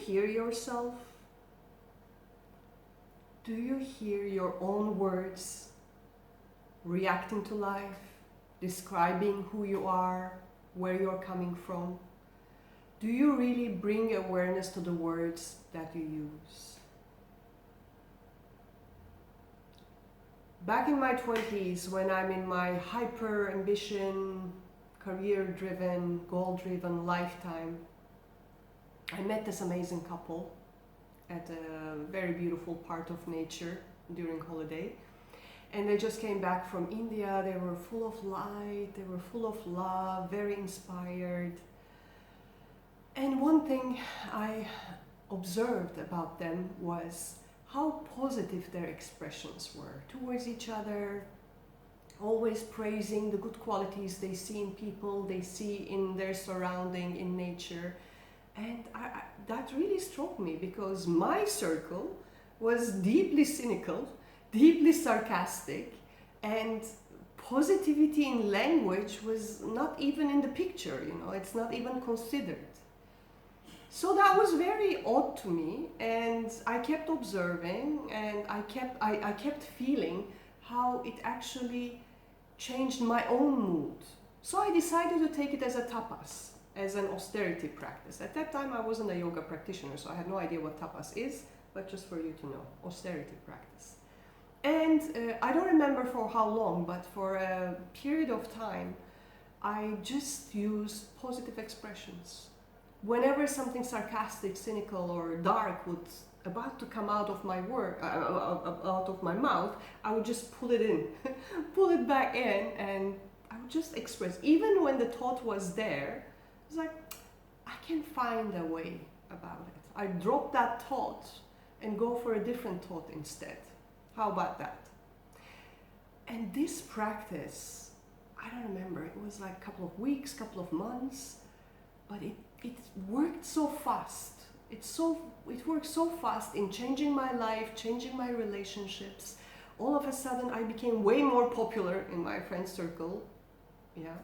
hear yourself? Do you hear your own words reacting to life, describing who you are, where you're coming from? Do you really bring awareness to the words that you use? Back in my 20s, when I'm in my hyper-ambition, career-driven, goal-driven lifetime, I met this amazing couple at a very beautiful part of nature during holiday. And they just came back from India. They were full of light, they were full of love, very inspired. And one thing I observed about them was how positive their expressions were towards each other, always praising the good qualities they see in people, they see in their surrounding, in nature. And that really struck me, because my circle was deeply cynical, deeply sarcastic, and positivity in language was not even in the picture, you know, it's not even considered. So that was very odd to me, and I kept observing, and I kept feeling how it actually changed my own mood. So I decided to take it as a tapas, as an austerity practice. At that time I wasn't a yoga practitioner, so I had no idea what tapas is, but just for you to know, austerity practice. And I don't remember for how long, but for a period of time, I just used positive expressions. Whenever something sarcastic, cynical, or dark was about to come out of my out of my mouth, I would just pull it in, pull it back in, and I would just express. Even when the thought was there, I was like, I can find a way about it. I drop that thought and go for a different thought instead. How about that? And this practice, I don't remember, it was like a couple of weeks, couple of months, but it worked so fast. It worked so fast in changing my life, changing my relationships. All of a sudden I became way more popular in my friend circle. Yeah.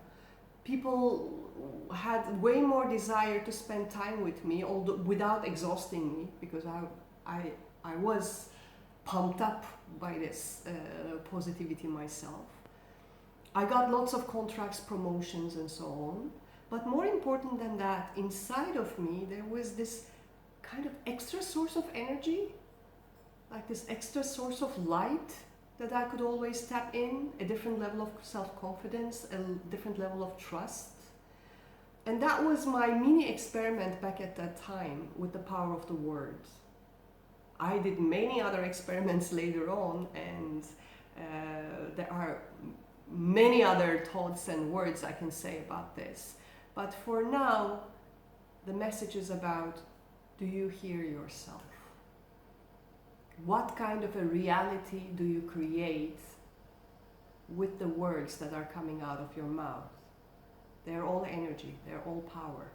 People had way more desire to spend time with me, although without exhausting me, because I was pumped up by this positivity myself. I got lots of contracts, promotions, and so on. But more important than that, inside of me, there was this kind of extra source of energy, like this extra source of light that I could always tap in, a different level of self-confidence, a different level of trust. And that was my mini experiment back at that time with the power of the words. I did many other experiments later on, and there are many other thoughts and words I can say about this. But for now, the message is about, do you hear yourself? What kind of a reality do you create with the words that are coming out of your mouth? They're all energy, they're all power.